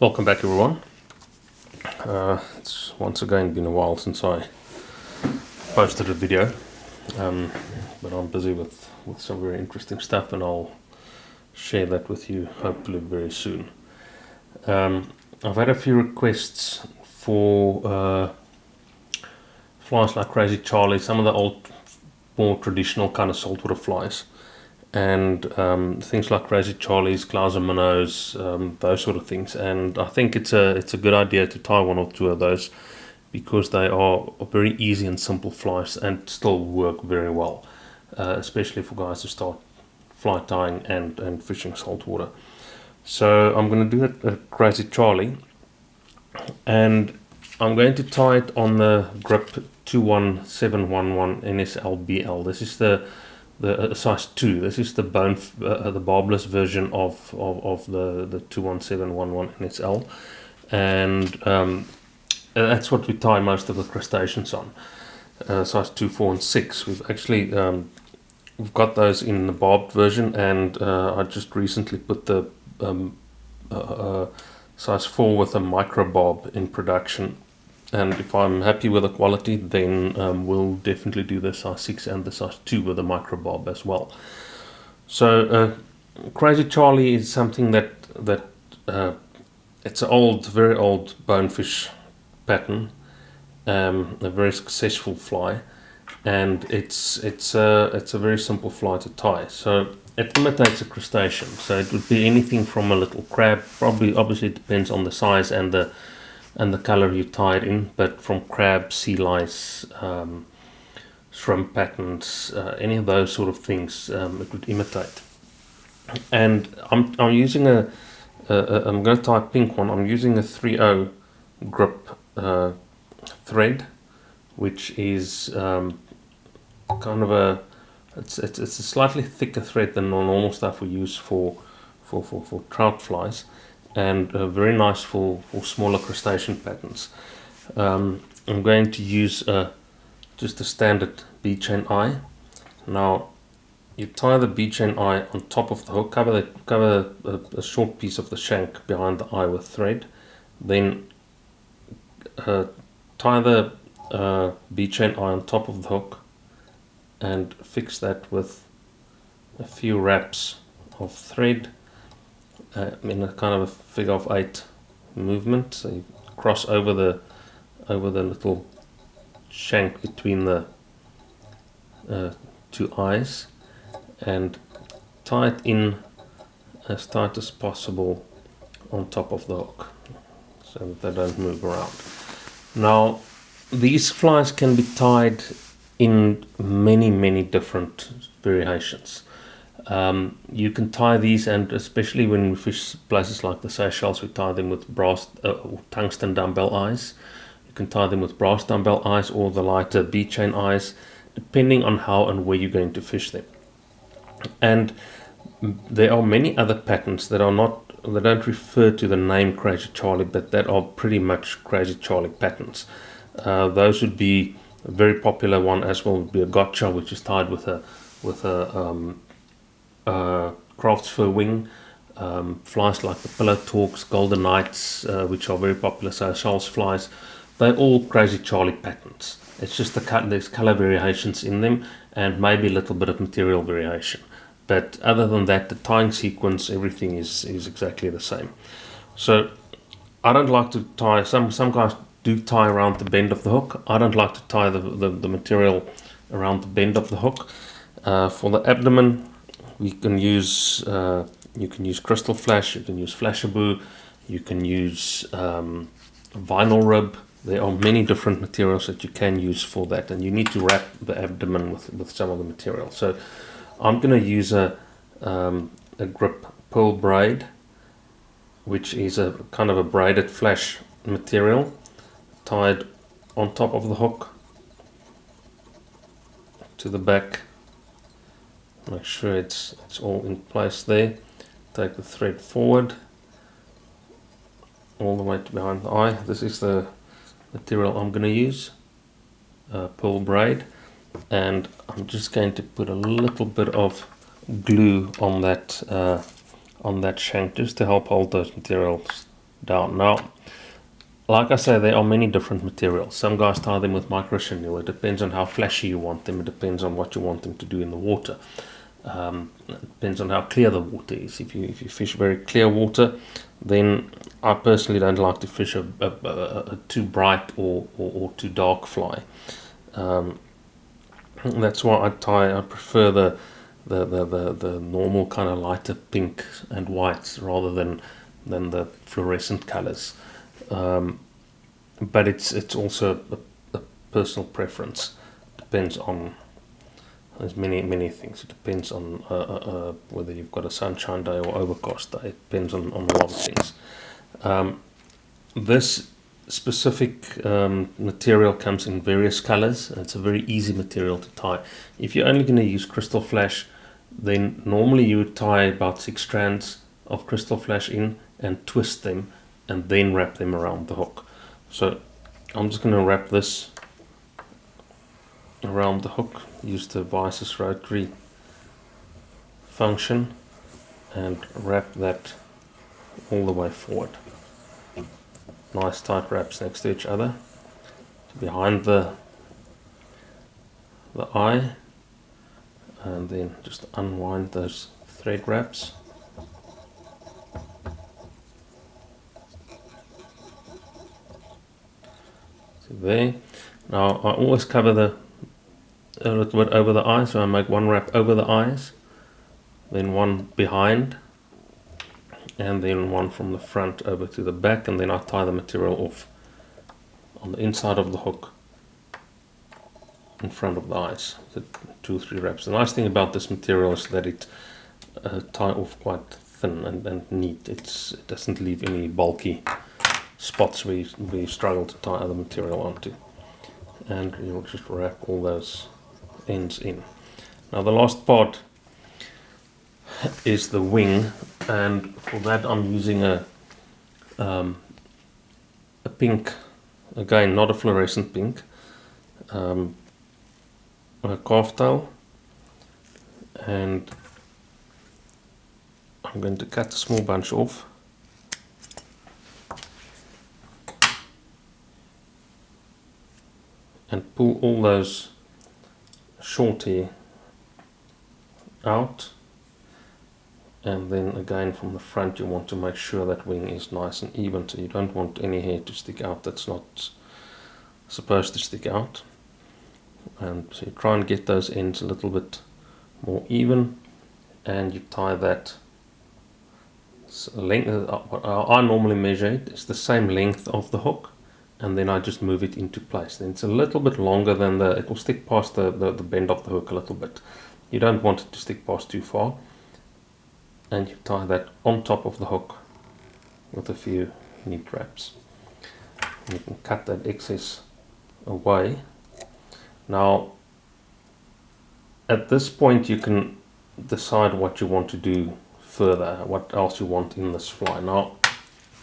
Welcome back, everyone. It's once again been a while since I posted a video, but I'm busy with some very interesting stuff, and I'll share that with you hopefully very soon. I've had a few requests for flies like crazycharlies, some of the old, more traditional kind of saltwater flies, and things like crazycharlies, clouds and minnows, those sort of things. And I think it's a good idea to tie one or two of those because they are very easy and simple flies and still work very well, especially for guys who start fly tying and fishing saltwater. So I'm going to do a crazycharlie, and I'm going to tie it on the grip 21711 NSLBL. This is the size 2. This is the the barbless version of the 21711 NSL, and that's what we tie most of the crustaceans on. Size 2, 4, and 6. We've actually we've got those in the barbed version, and I just recently put the size 4 with a micro barb in production. And if I'm happy with the quality, then we'll definitely do the size 6 and the size 2 with a micro barb as well. So crazycharlie is something that it's an old, very old bonefish pattern, a very successful fly, and it's a very simple fly to tie. So it imitates a crustacean. So it would be anything from a little crab, obviously it depends on the size and the color you tie it in, but from crab, sea lice, shrimp patterns, any of those sort of things, it would imitate. And I'm using I'm going to tie a pink one. I'm using a 3/0 grip thread, which is kind of it's a slightly thicker thread than the normal stuff we use for trout flies, and very nice for smaller crustacean patterns. I'm going to use just a standard bead chain eye. Now you tie the bead chain eye on top of the hook, cover a short piece of the shank behind the eye with thread, then tie the bead chain eye on top of the hook and fix that with a few wraps of thread in a kind of a figure of 8 movement. So you cross over the little shank between the two eyes and tie it in as tight as possible on top of the hook so that they don't move around. Now these flies can be tied in many different variations. You can tie these, and especially when we fish places like the Seychelles, we tie them with brass tungsten dumbbell eyes. You can tie them with brass dumbbell eyes or the lighter bead chain eyes, depending on how and where you're going to fish them. And there are many other patterns that don't refer to the name crazycharlie, but that are pretty much crazycharlie patterns. Those would be a very popular one as well. Would be a gotcha, which is tied with a craft's fur wing. Flies like the pillow talks, golden knights, which are very popular, seychellesflies. They're all crazycharlie patterns. It's just there's color variations in them and maybe a little bit of material variation. But other than that, the tying sequence, everything is exactly the same. So I don't like to tie. Some guys do tie around the bend of the hook. I don't like to tie the material around the bend of the hook. For the abdomen, you can use crystal flash, you can use flashaboo, you can use vinyl rib. There are many different materials that you can use for that, and you need to wrap the abdomen with some of the material. So I'm going to use a grip pearl braid, which is a kind of a braided flash material tied on top of the hook to the back. Make sure it's all in place there. Take the thread forward all the way to behind the eye. This is the material I'm going to use, pearl braid, and I'm just going to put a little bit of glue on that shank just to help hold those materials down. Now, like I say, there are many different materials. Some guys tie them with micro chenille. It depends on how flashy you want them. It depends on what you want them to do in the water. It depends on how clear the water is. If you fish very clear water, then I personally don't like to fish a too bright or too dark fly. That's why I prefer the normal kind of lighter pink and whites rather than the fluorescent colors. But it's also a personal preference. Depends on, there's many things. It depends on whether you've got a sunshine day or overcast day. It depends on a lot of things. This specific material comes in various colors. It's a very easy material to tie. If you're only going to use crystal flash, then normally you would tie about 6 strands of crystal flash in and twist them and then wrap them around the hook. So I'm just going to wrap this around the hook, use the vice's rotary function and wrap that all the way forward. Nice tight wraps next to each other, behind the eye, and then just unwind those thread wraps. So there. Now I always cover a little bit over the eye, so I make one wrap over the eyes, then one behind, and then one from the front over to the back, and then I tie the material off on the inside of the hook in front of the eyes. So 2 or 3 wraps. The nice thing about this material is that it tie off quite thin and neat. It doesn't leave any bulky spots where you struggle to tie other material onto. And you'll just wrap all those ends in. Now the last part is the wing, and for that I'm using a pink, again not a fluorescent pink, a calf tail, and I'm going to cut a small bunch off and pull all those short hair out. And then again from the front you want to make sure that wing is nice and even, so you don't want any hair to stick out that's not supposed to stick out. And so you try and get those ends a little bit more even, and you tie that length. I normally measure it, it's the same length of the hook, and then I just move it into place. Then it's a little bit longer than it will stick past the bend of the hook a little bit. You don't want it to stick past too far. And you tie that on top of the hook with a few neat wraps. You can cut that excess away. Now at this point you can decide what you want to do further, what else you want in this fly. Now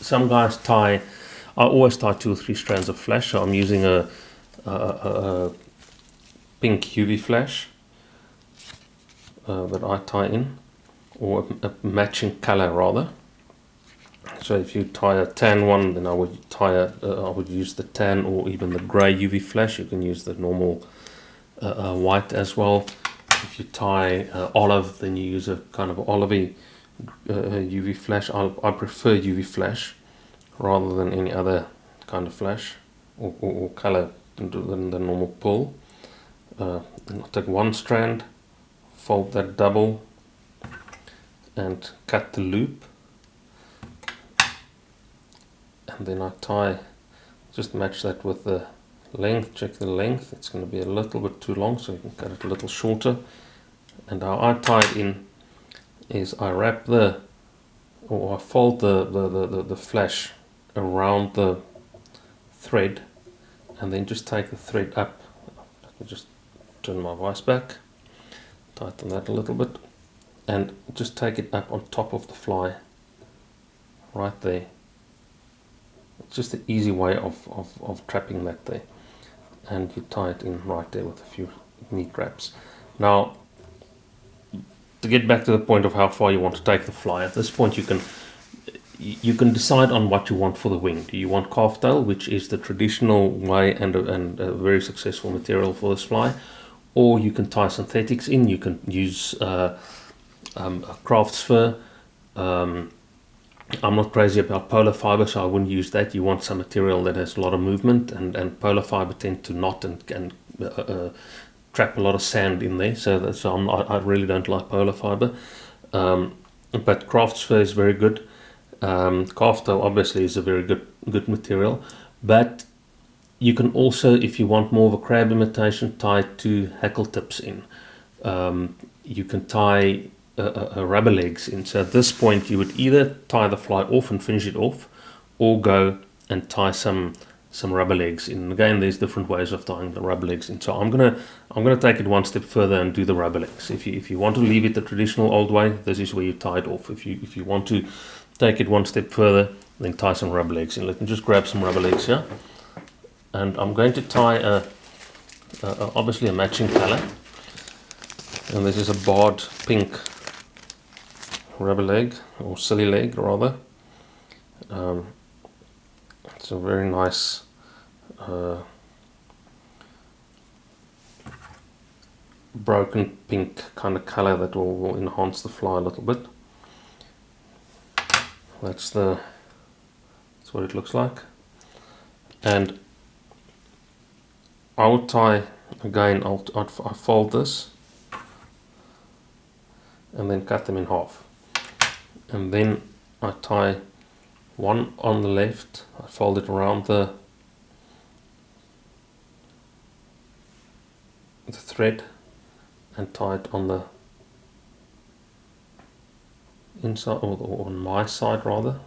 some guys I always tie 2 or 3 strands of flash, so I'm using a pink UV flash that I tie in, or a matching color rather. So if you tie a tan one, then I would use the tan or even the grey UV flash. You can use the normal white as well. If you tie olive, then you use a kind of olivey UV flash. I prefer UV flash rather than any other kind of flash or color than the normal pull. I'll take one strand, fold that double, and cut the loop, and then I tie, just match that with the length, check the length. It's going to be a little bit too long, so you can cut it a little shorter. And how I tie it in is I wrap I fold the flash around the thread, and then just take the thread up. Let me just turn my vice back, tighten that a little bit, and just take it up on top of the fly right there. It's just an easy way of trapping that there, and you tie it in right there with a few neat wraps. Now to get back to the point of how far you want to take the fly, at this point you can decide on what you want for the wing. Do you want calf tail, which is the traditional way and a very successful material for this fly, or you can tie synthetics in. You can use a craft's fur. I'm not crazy about polar fiber, so I wouldn't use that. You want some material that has a lot of movement, and polar fiber tend to knot and trap a lot of sand in there. So I really don't like polar fiber. But craft's fur is very good. Calf tail obviously is a very good material, but you can also, if you want more of a crab imitation, tie 2 hackle tips in. You can tie rubber legs in. So at this point you would either tie the fly off and finish it off, or go and tie some rubber legs in. And again, there's different ways of tying the rubber legs in. So I'm gonna take it one step further and do the rubber legs. If you want to leave it the traditional old way, this is where you tie it off. If you want to take it one step further, then tie some rubber legs in. Let me just grab some rubber legs here, and I'm going to tie obviously a matching color. And this is a barred pink rubber leg, or silly leg rather. It's a very nice broken pink kind of color that will enhance the fly a little bit. That's what it looks like. And I will tie again. I'll fold this and then cut them in half, and then I tie one on the left. I fold it around the thread and tie it on the inside, or on my side rather,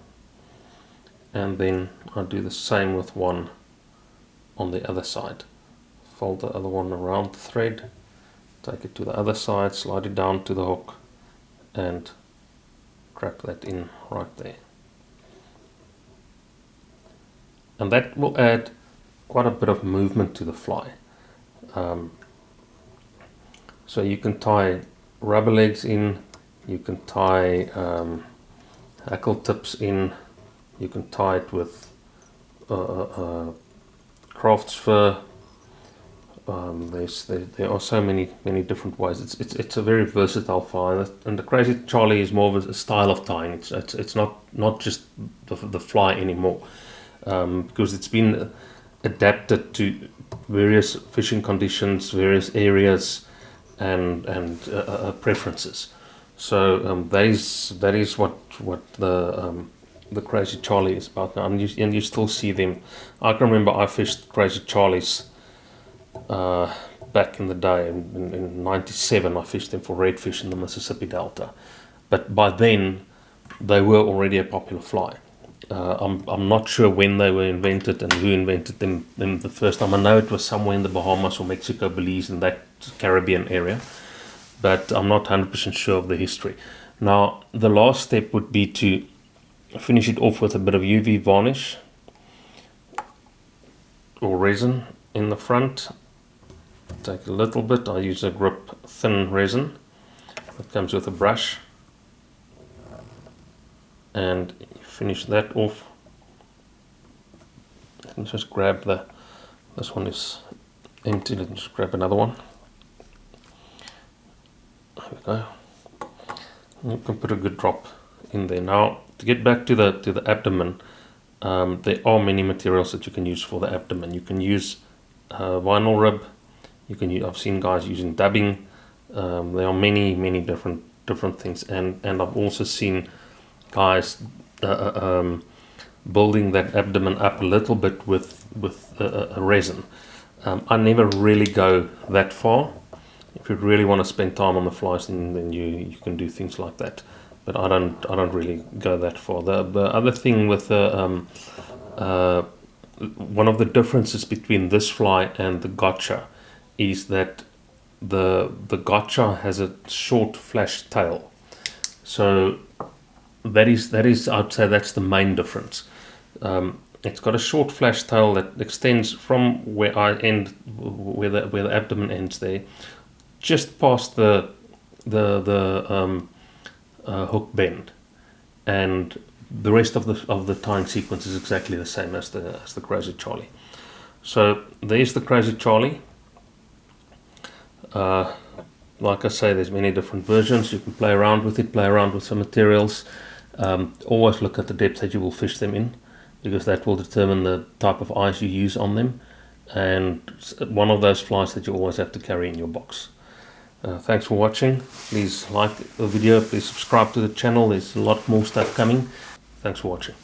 and then I do the same with one on the other side. Fold the other one around the thread, take it to the other side, slide it down to the hook, and crack that in right there. And that will add quite a bit of movement to the fly. So you can tie rubber legs in, you can tie hackle tips in, you can tie it with craft's fur. There are so many different ways. It's a very versatile fly, and the Crazy Charlie is more of a style of tying. It's not just the fly anymore, because it's been adapted to various fishing conditions, various areas, and preferences. So that is what the Crazy Charlie is about now, and you still see them. I can remember I fished Crazy Charlies back in the day. In '97 I fished them for redfish in the Mississippi Delta, but by then they were already a popular fly. I'm not sure when they were invented and who invented them the first time. I know it was somewhere in the Bahamas or Mexico, Belize, in that Caribbean area, but I'm not 100% sure of the history. Now the last step would be to finish it off with a bit of UV varnish or resin in the front. Take a little bit. I use a grip thin resin that comes with a brush, and finish that off. And just grab this one is empty. Let's just grab another one. There we go. You can put a good drop in there. Now to get back to the abdomen, there are many materials that you can use for the abdomen. You can use vinyl rib. You can use, I've seen guys using dubbing. There are many different things, and I've also seen guys building that abdomen up a little bit with a resin. I never really go that far. If you really want to spend time on the flies, then you can do things like that. But I don't really go that far. The other thing with one of the differences between this fly and the gotcha is that the gotcha has a short flash tail. So that is I'd say that's the main difference. It's got a short flash tail that extends from where I end, where the abdomen ends there, just past the hook bend, and the rest of the tying sequence is exactly the same as the Crazy Charlie. So there's the Crazy Charlie. Like I say, there's many different versions. You can play around with it, play around with some materials. Always look at the depth that you will fish them in, because that will determine the type of eyes you use on them, and one of those flies that you always have to carry in your box. Thanks for watching. Please like the video, please subscribe to the channel. There's a lot more stuff coming. Thanks for watching.